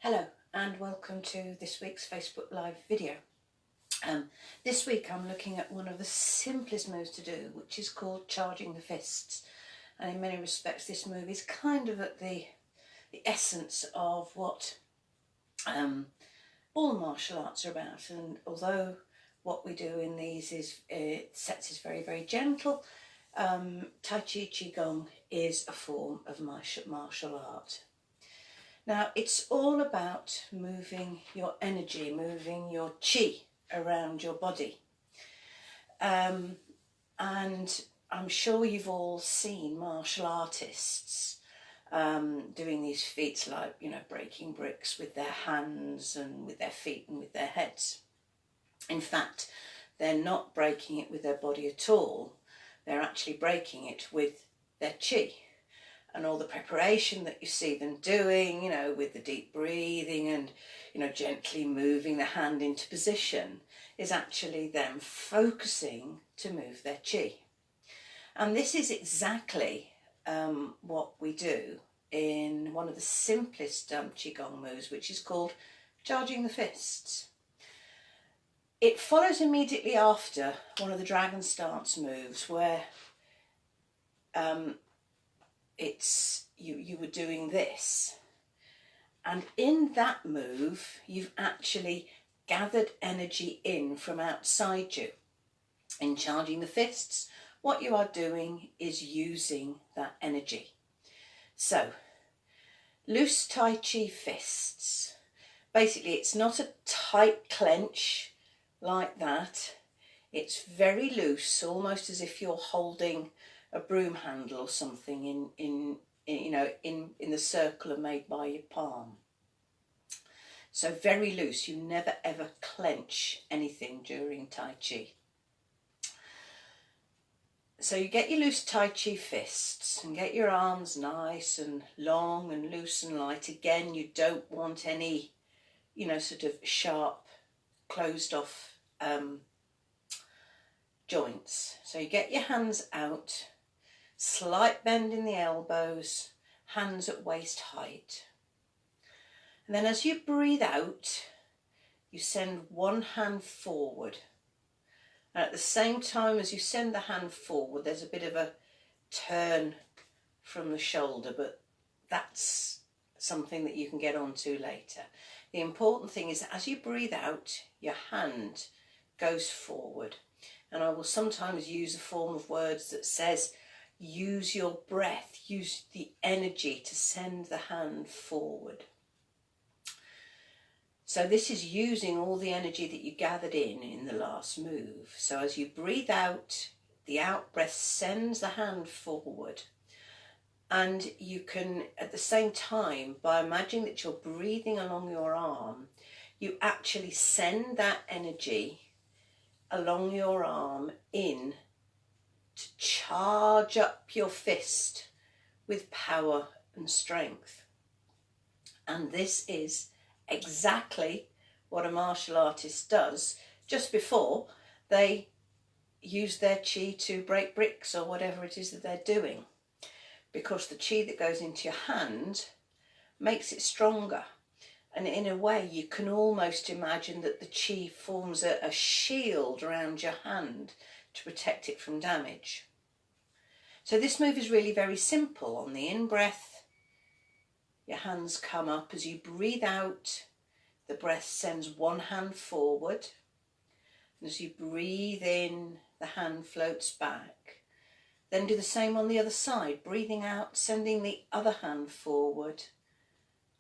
Hello and welcome to this week's Facebook Live video. This week I'm looking at one of the simplest moves to do, which is called charging the fists. And in many respects this move is kind of at the essence of what all martial arts are about. And although what we do in these is sets is very, very gentle, Tai Chi qigong is a form of martial art. Now, it's all about moving your energy, moving your qi around your body. And I'm sure you've all seen martial artists doing these feats like, breaking bricks with their hands and with their feet and with their heads. In fact, they're not breaking it with their body at all. They're actually breaking it with their qi. And all the preparation that you see them doing, with the deep breathing and, gently moving the hand into position is actually them focusing to move their qi. And this is exactly what we do in one of the simplest qigong moves, which is called charging the fists. It follows immediately after one of the dragon stance moves where you were doing this, and in that move you've actually gathered energy in from outside you. In charging the fists, what you are doing is using that energy. So loose Tai Chi fists, basically it's not a tight clench like that, it's very loose, almost as if you're holding a broom handle or something in the circle made by your palm. So very loose. You never ever clench anything during Tai Chi. So you get your loose Tai Chi fists and get your arms nice and long and loose and light. Again, you don't want any, sort of sharp, closed off joints. So you get your hands out. Slight bend in the elbows, hands at waist height. And then as you breathe out, you send one hand forward. And at the same time as you send the hand forward, there's a bit of a turn from the shoulder, but that's something that you can get onto later. The important thing is that as you breathe out, your hand goes forward. And I will sometimes use a form of words that says, use your breath, use the energy to send the hand forward. So this is using all the energy that you gathered in the last move. So as you breathe out, the out breath sends the hand forward. And you can, at the same time, by imagining that you're breathing along your arm, you actually send that energy along your arm in to charge up your fist with power and strength. And this is exactly what a martial artist does just before they use their qi to break bricks or whatever it is that they're doing. Because the qi that goes into your hand makes it stronger. And in a way you can almost imagine that the qi forms a shield around your hand to protect it from damage. So this move is really very simple. On the in-breath, your hands come up. As you breathe out, the breath sends one hand forward. And as you breathe in, the hand floats back. Then do the same on the other side. Breathing out, sending the other hand forward.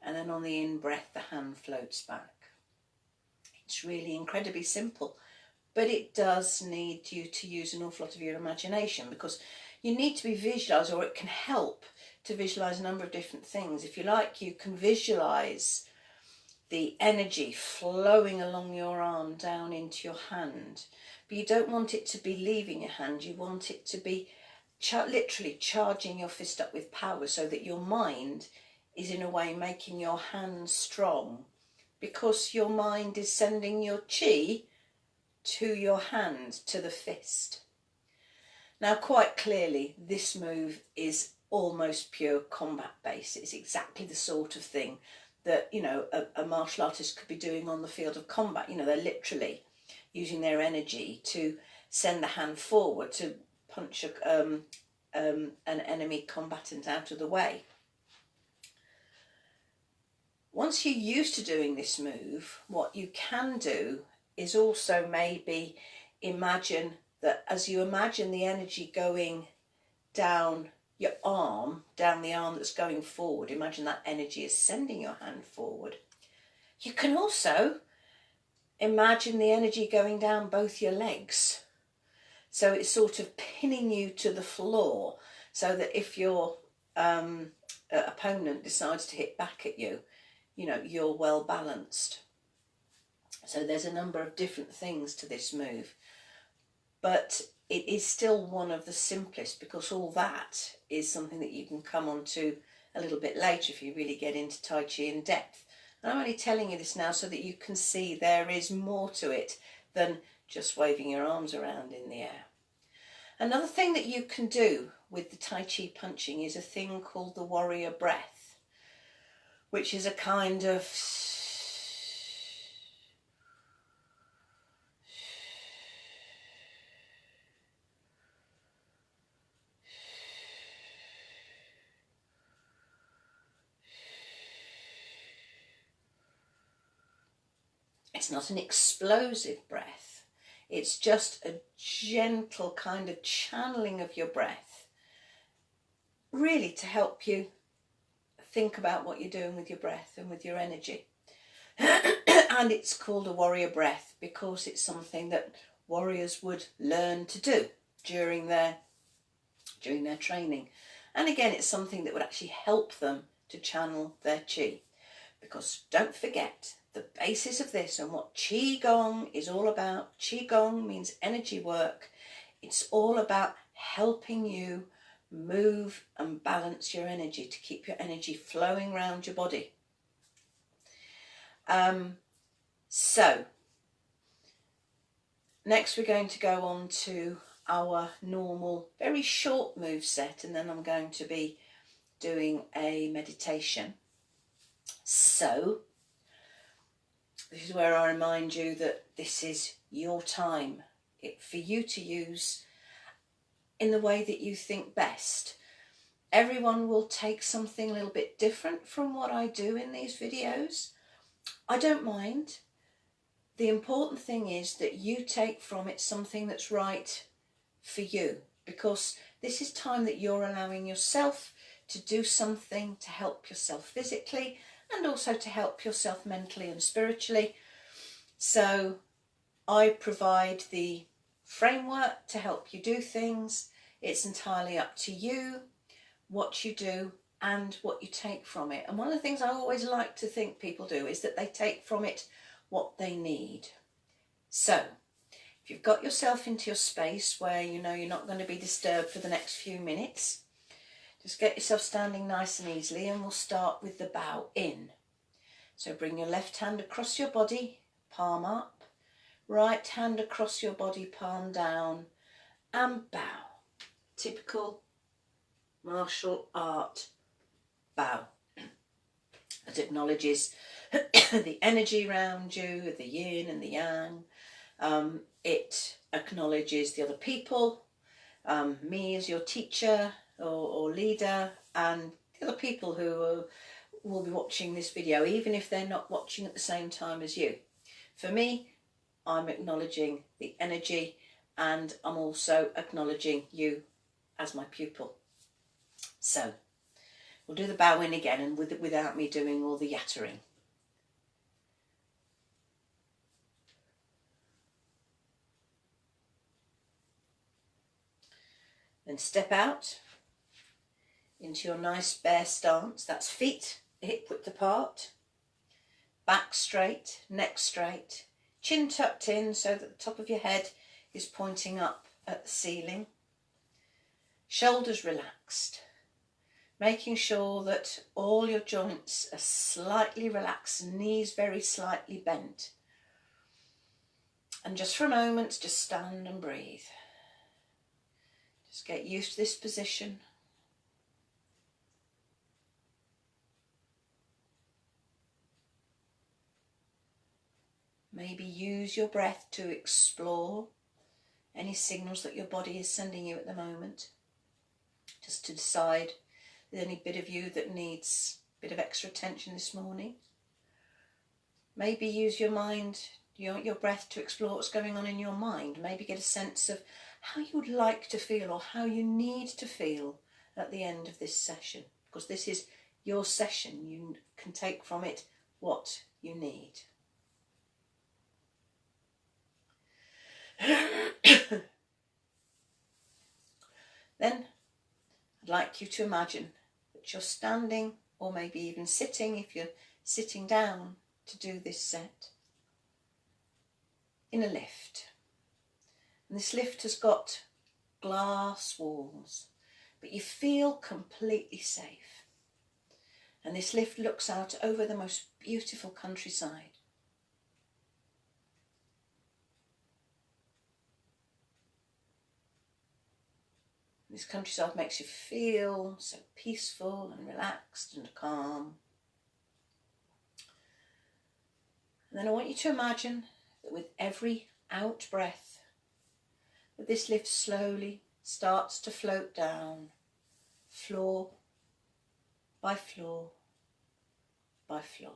And then on the in-breath, the hand floats back. It's really incredibly simple. But it does need you to use an awful lot of your imagination, because you need to be visualised, or it can help to visualise a number of different things. If you like, you can visualise the energy flowing along your arm down into your hand. But you don't want it to be leaving your hand. You want it to be literally charging your fist up with power, so that your mind is in a way making your hand strong, because your mind is sending your qi to your hand, to the fist. Now, quite clearly, this move is almost pure combat based. It's exactly the sort of thing that, you know, a martial artist could be doing on the field of combat. You know, they're literally using their energy to send the hand forward to punch an enemy combatant out of the way. Once you're used to doing this move, what you can do is also maybe imagine that as you imagine the energy going down your arm, down the arm that's going forward, imagine that energy is sending your hand forward. You can also imagine the energy going down both your legs. So it's sort of pinning you to the floor, so that if your opponent decides to hit back at you, you know, you're well balanced. So there's a number of different things to this move, but it is still one of the simplest, because all that is something that you can come on to a little bit later if you really get into Tai Chi in depth. And I'm only telling you this now so that you can see there is more to it than just waving your arms around in the air. Another thing that you can do with the Tai Chi punching is a thing called the warrior breath, which is a kind of it's not an explosive breath. It's just a gentle kind of channeling of your breath, really to help you think about what you're doing with your breath and with your energy. And it's called a warrior breath because it's something that warriors would learn to do during their training. And again, it's something that would actually help them to channel their qi. Because don't forget, the basis of this and what qigong is all about, qigong means energy work. It's all about helping you move and balance your energy, to keep your energy flowing around your body. So next we're going to go on to our normal, very short move set, and then I'm going to be doing a meditation. So this is where I remind you that this is your time for you to use in the way that you think best. Everyone will take something a little bit different from what I do in these videos. I don't mind. The important thing is that you take from it something that's right for you, because this is time that you're allowing yourself to do something to help yourself physically and also to help yourself mentally and spiritually. So I provide the framework to help you do things. It's entirely up to you what you do and what you take from it. And one of the things I always like to think people do is that they take from it what they need. So if you've got yourself into your space where you know you're not going to be disturbed for the next few minutes, just get yourself standing nice and easily, and we'll start with the bow in. So bring your left hand across your body, palm up, right hand across your body, palm down, and bow. Typical martial art bow. It acknowledges the energy around you, the yin and the yang. It acknowledges the other people, me as your teacher or leader, and the other people who will be watching this video, even if they're not watching at the same time as you. For me, I'm acknowledging the energy, and I'm also acknowledging you as my pupil. So we'll do the bow in again, and without me doing all the yattering. Then step out into your nice bear stance. That's feet hip width apart, back straight, neck straight, chin tucked in so that the top of your head is pointing up at the ceiling. Shoulders relaxed, making sure that all your joints are slightly relaxed, knees very slightly bent. And just for a moment, just stand and breathe. Just get used to this position. Maybe use your breath to explore any signals that your body is sending you at the moment, just to decide if there's any bit of you that needs a bit of extra attention this morning. Maybe use your mind, your breath to explore what's going on in your mind. Maybe get a sense of how you would like to feel or how you need to feel at the end of this session, because this is your session. You can take from it what you need. Then I'd like you to imagine that you're standing, or maybe even sitting if you're sitting down to do this set, in a lift. And this lift has got glass walls, but you feel completely safe. And this lift looks out over the most beautiful countryside. This countryside makes you feel so peaceful and relaxed and calm. And then I want you to imagine that with every out breath, that this lift slowly starts to float down, floor by floor by floor.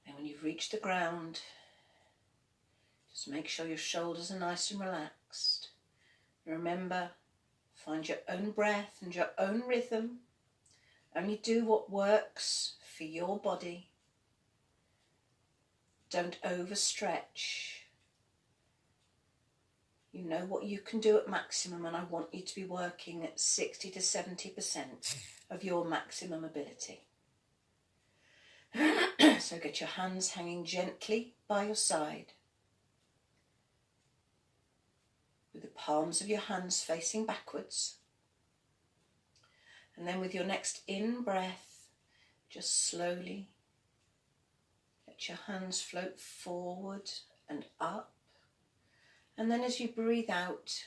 And when you've reached the ground, just make sure your shoulders are nice and relaxed. Remember, find your own breath and your own rhythm. Only do what works for your body. Don't overstretch. You know what you can do at maximum, and I want you to be working at 60 to 70% of your maximum ability. So get your hands hanging gently by your side, with the palms of your hands facing backwards. And then with your next in-breath, just slowly let your hands float forward and up. And then as you breathe out,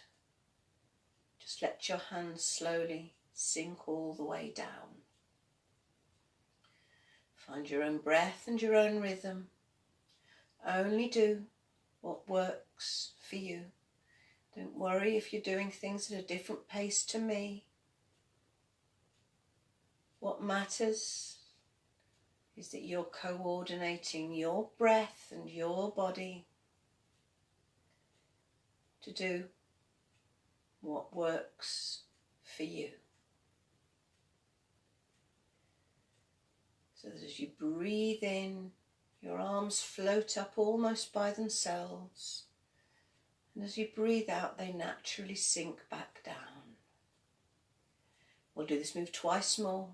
just let your hands slowly sink all the way down. Find your own breath and your own rhythm. Only do what works for you. Don't worry if you're doing things at a different pace to me. What matters is that you're coordinating your breath and your body to do what works for you. So that as you breathe in, your arms float up almost by themselves. And as you breathe out, they naturally sink back down. We'll do this move twice more.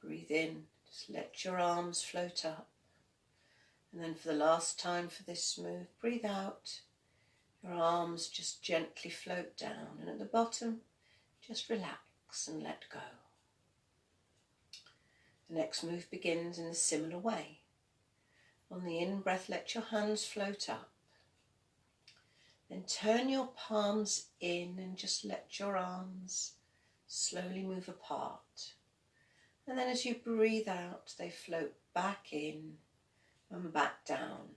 Breathe in, just let your arms float up. And then for the last time for this move, breathe out. Your arms just gently float down, and at the bottom, just relax and let go. The next move begins in a similar way. On the in-breath, let your hands float up. Then turn your palms in and just let your arms slowly move apart. And then as you breathe out, they float back in and back down.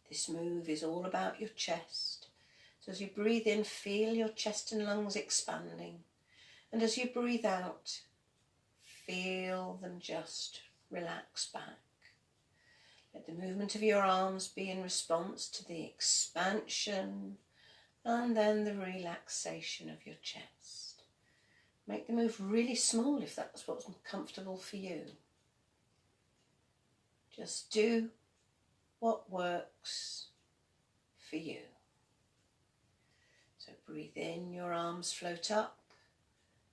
This move is all about your chest. So as you breathe in, feel your chest and lungs expanding. And as you breathe out, feel them just relax back. Let the movement of your arms be in response to the expansion and then the relaxation of your chest. Make the move really small if that's what's comfortable for you. Just do what works for you. So breathe in, your arms float up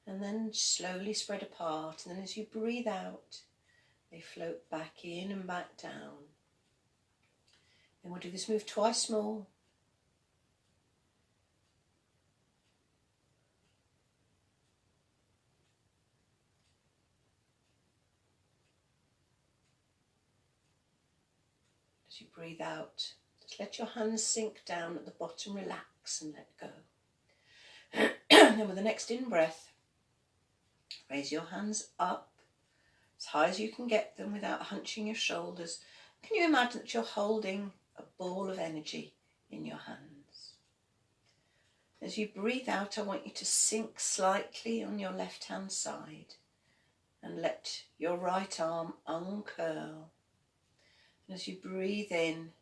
and then slowly spread apart. And then as you breathe out, they float back in and back down. Then we'll do this move twice more. As you breathe out, just let your hands sink down at the bottom, relax and let go. And then with the next in-breath, raise your hands up as high as you can get them without hunching your shoulders. Can you imagine that you're holding a ball of energy in your hands? As you breathe out, I want you to sink slightly on your left-hand side and let your right arm uncurl. And as you breathe in,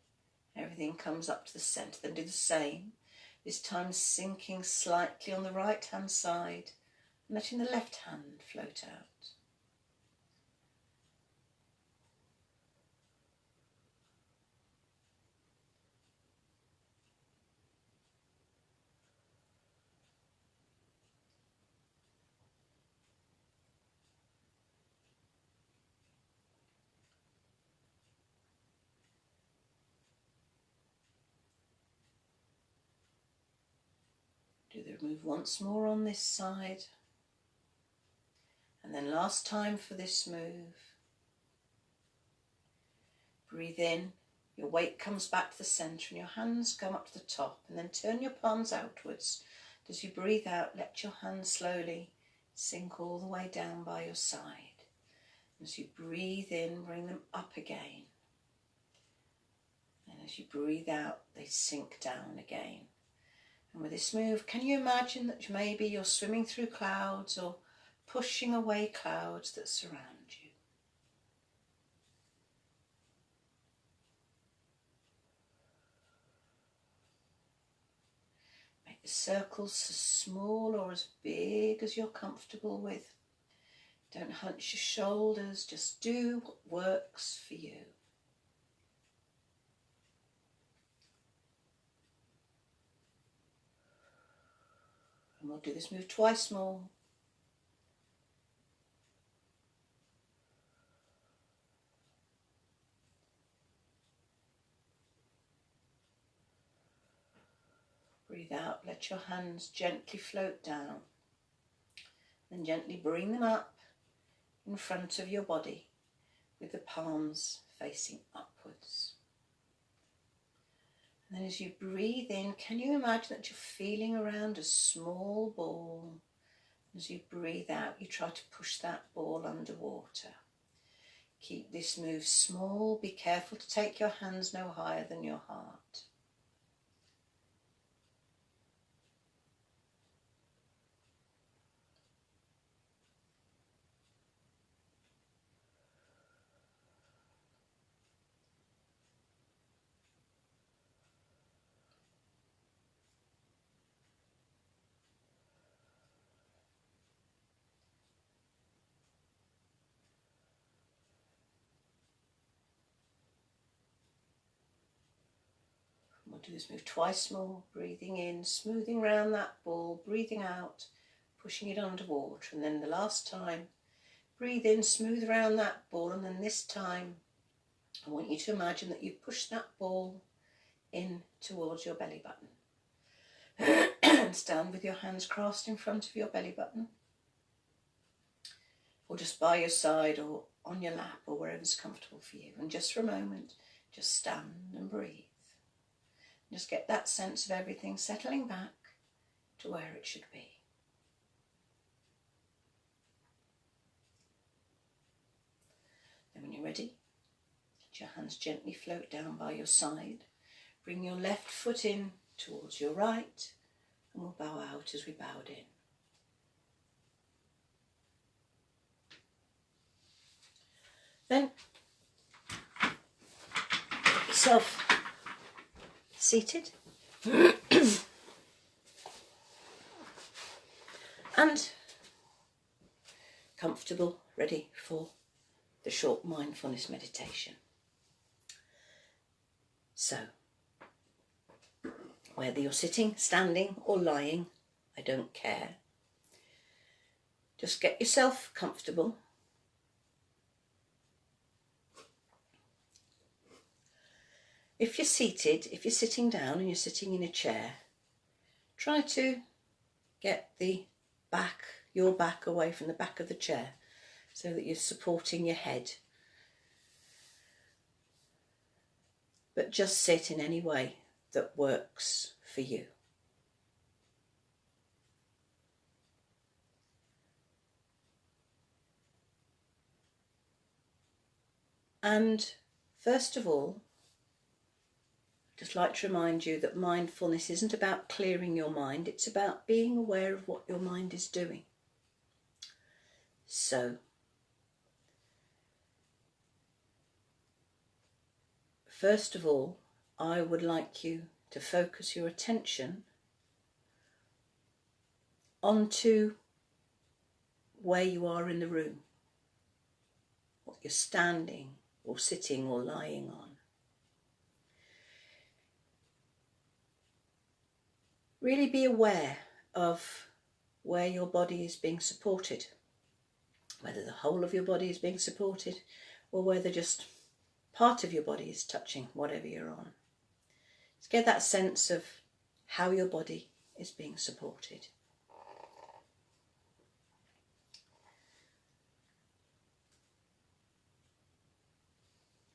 everything comes up to the centre. Then do the same, this time sinking slightly on the right-hand side and letting the left hand float out. Do the move once more on this side. And then last time for this move. Breathe in, your weight comes back to the centre and your hands come up to the top, and then turn your palms outwards. As you breathe out, let your hands slowly sink all the way down by your side. As you breathe in, bring them up again. And as you breathe out, they sink down again. And with this move, can you imagine that maybe you're swimming through clouds or pushing away clouds that surround you? Make the circles as small or as big as you're comfortable with. Don't hunch your shoulders, just do what works for you. And we'll do this move twice more. Breathe out, let your hands gently float down. Then gently bring them up in front of your body with the palms facing upwards. And then as you breathe in, can you imagine that you're feeling around a small ball? As you breathe out, you try to push that ball underwater. Keep this move small. Be careful to take your hands no higher than your heart. We'll do this move twice more, breathing in, smoothing around that ball, breathing out, pushing it underwater. And then the last time, breathe in, smooth around that ball, and then this time I want you to imagine that you push that ball in towards your belly button. And stand with your hands crossed in front of your belly button, or just by your side or on your lap or wherever's comfortable for you. And just for a moment, just stand and breathe. Just get that sense of everything settling back to where it should be. Then when you're ready, let your hands gently float down by your side. Bring your left foot in towards your right, and we'll bow out as we bowed in. Then get yourself seated and comfortable, ready for the short mindfulness meditation. So, whether you're sitting, standing or lying, I don't care. Just get yourself comfortable. If you're seated, if you're sitting down and you're sitting in a chair, try to get your back away from the back of the chair so that you're supporting your head. but just sit in any way that works for you. And first of all, I'd just like to remind you that mindfulness isn't about clearing your mind, it's about being aware of what your mind is doing. So, first of all, I would like you to focus your attention onto where you are in the room, what you're standing or sitting or lying on. Really be aware of where your body is being supported, whether the whole of your body is being supported or whether just part of your body is touching whatever you're on. Just get that sense of how your body is being supported.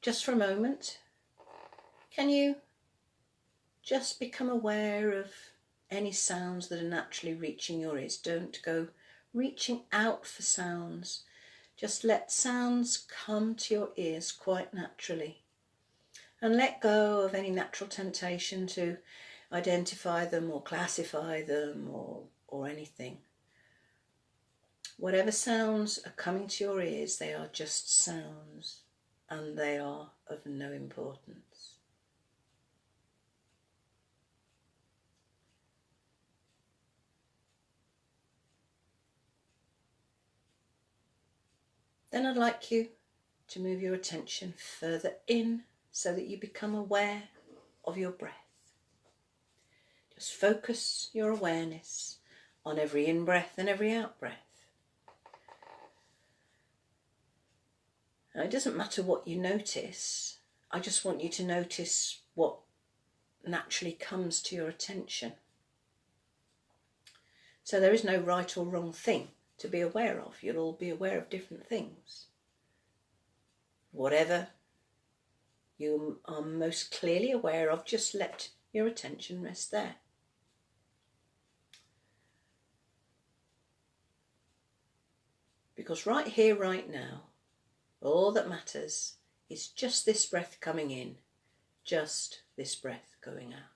Just for a moment, can you just become aware of any sounds that are naturally reaching your ears? Don't go reaching out for sounds. Just let sounds come to your ears quite naturally. And let go of any natural temptation to identify them or classify them or anything. Whatever sounds are coming to your ears, they are just sounds and they are of no importance. Then I'd like you to move your attention further in so that you become aware of your breath. Just focus your awareness on every in-breath and every out-breath. Now, it doesn't matter what you notice, I just want you to notice what naturally comes to your attention. So there is no right or wrong thing to be aware of. You'll all be aware of different things. Whatever you are most clearly aware of, just let your attention rest there. Because right here, right now, all that matters is just this breath coming in, just this breath going out.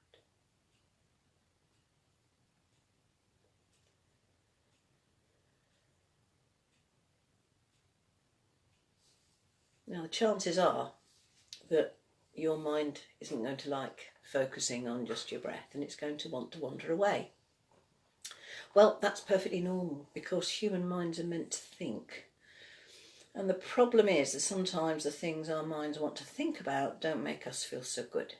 Now, the chances are that your mind isn't going to like focusing on just your breath and it's going to want to wander away. Well, that's perfectly normal because human minds are meant to think. And the problem is that sometimes the things our minds want to think about don't make us feel so good.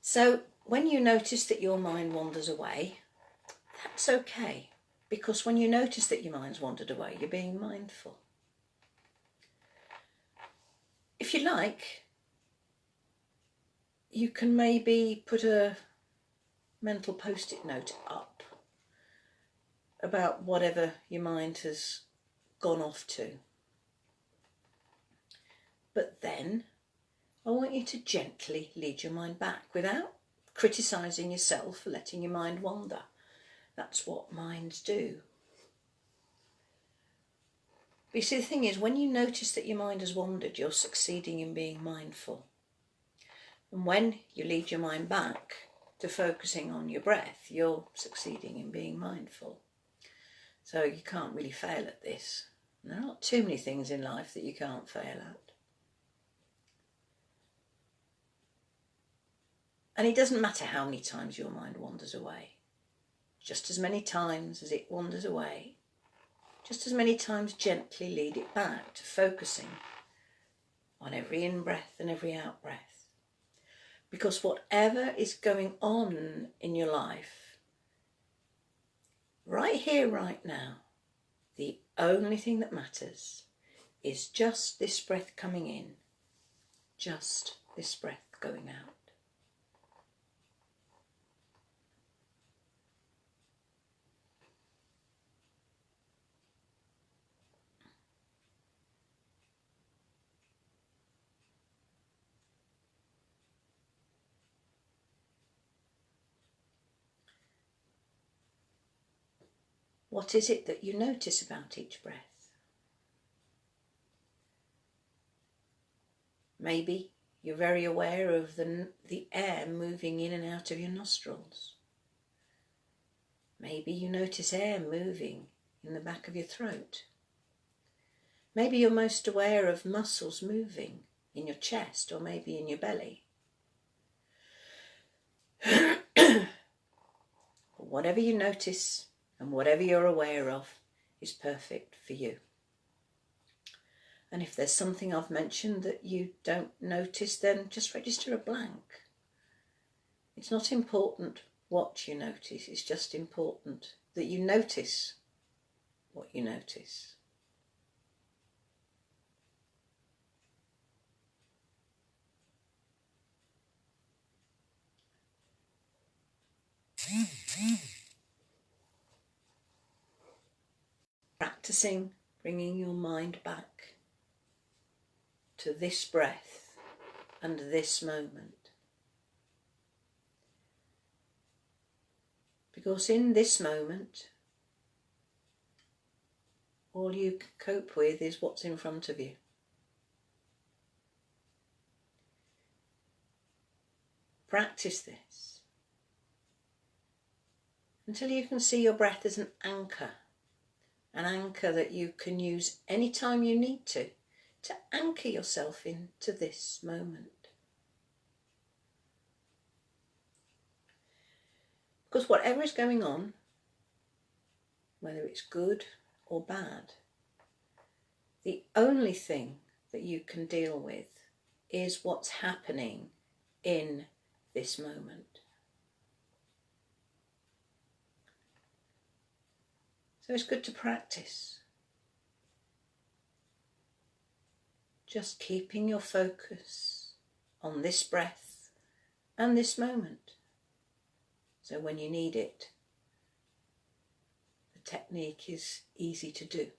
So when you notice that your mind wanders away, that's okay. Because when you notice that your mind's wandered away, you're being mindful. If you like, you can maybe put a mental post-it note up about whatever your mind has gone off to. But then I want you to gently lead your mind back without criticising yourself for letting your mind wander. That's what minds do. But you see, the thing is, when you notice that your mind has wandered, you're succeeding in being mindful. And when you lead your mind back to focusing on your breath, you're succeeding in being mindful. So you can't really fail at this. And there are not too many things in life that you can't fail at. And it doesn't matter how many times your mind wanders away. Just as many times as it wanders away, just as many times gently lead it back to focusing on every in-breath and every out-breath. Because whatever is going on in your life, right here, right now, the only thing that matters is just this breath coming in, just this breath going out. What is it that you notice about each breath? Maybe you're very aware of the air moving in and out of your nostrils. Maybe you notice air moving in the back of your throat. Maybe you're most aware of muscles moving in your chest or maybe in your belly. Whatever you notice and whatever you're aware of is perfect for you. And if there's something I've mentioned that you don't notice, then just register a blank. It's not important what you notice, it's just important that you notice what you notice. Practicing bringing your mind back to this breath and this moment. Because in this moment, all you can cope with is what's in front of you. Practice this until you can see your breath as an anchor that you can use anytime you need to anchor yourself into this moment. Because whatever is going on, whether it's good or bad, the only thing that you can deal with is what's happening in this moment. So it's good to practice. Just keeping your focus on this breath and this moment. So when you need it, the technique is easy to do.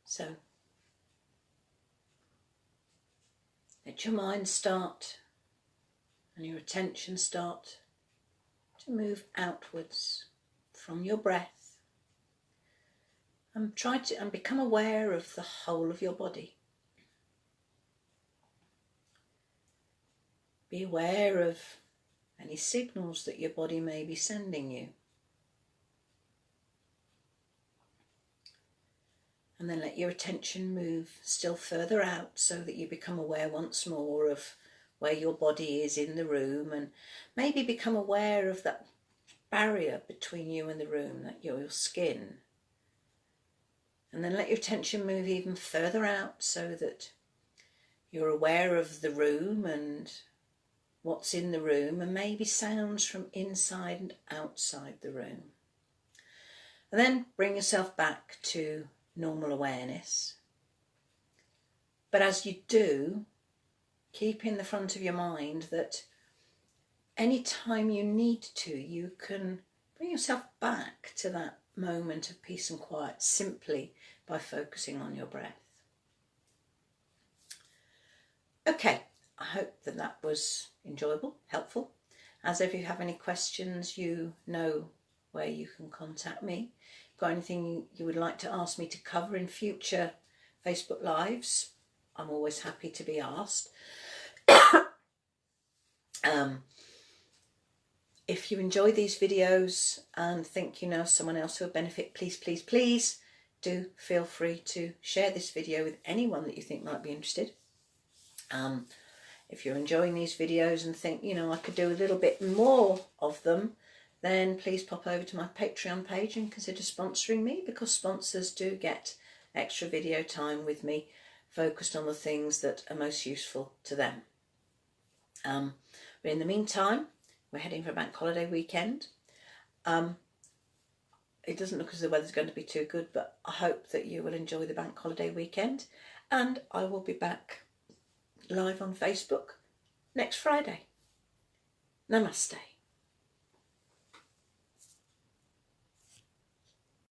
So let your mind start and your attention start to move outwards from your breath and become aware of the whole of your body. Be aware of any signals that your body may be sending you. And then let your attention move still further out so that you become aware once more of where your body is in the room, and maybe become aware of that barrier between you and the room, that your skin. And then let your attention move even further out so that you're aware of the room and what's in the room, and maybe sounds from inside and outside the room. And then bring yourself back to normal awareness. But as you do, keep in the front of your mind that any time you need to, you can bring yourself back to that moment of peace and quiet simply by focusing on your breath. Okay, I hope that was enjoyable, helpful. As if you have any questions, you know where you can contact me. Got anything you would like to ask me to cover in future Facebook Lives, I'm always happy to be asked. If you enjoy these videos and think you know someone else who will benefit, please, please, please do feel free to share this video with anyone that you think might be interested. If you're enjoying these videos and think, you know, I could do a little bit more of them, then please pop over to my Patreon page and consider sponsoring me, because sponsors do get extra video time with me focused on the things that are most useful to them. But in the meantime, we're heading for a bank holiday weekend. It doesn't look as though the weather's going to be too good, but I hope that you will enjoy the bank holiday weekend, and I will be back live on Facebook next Friday. Namaste.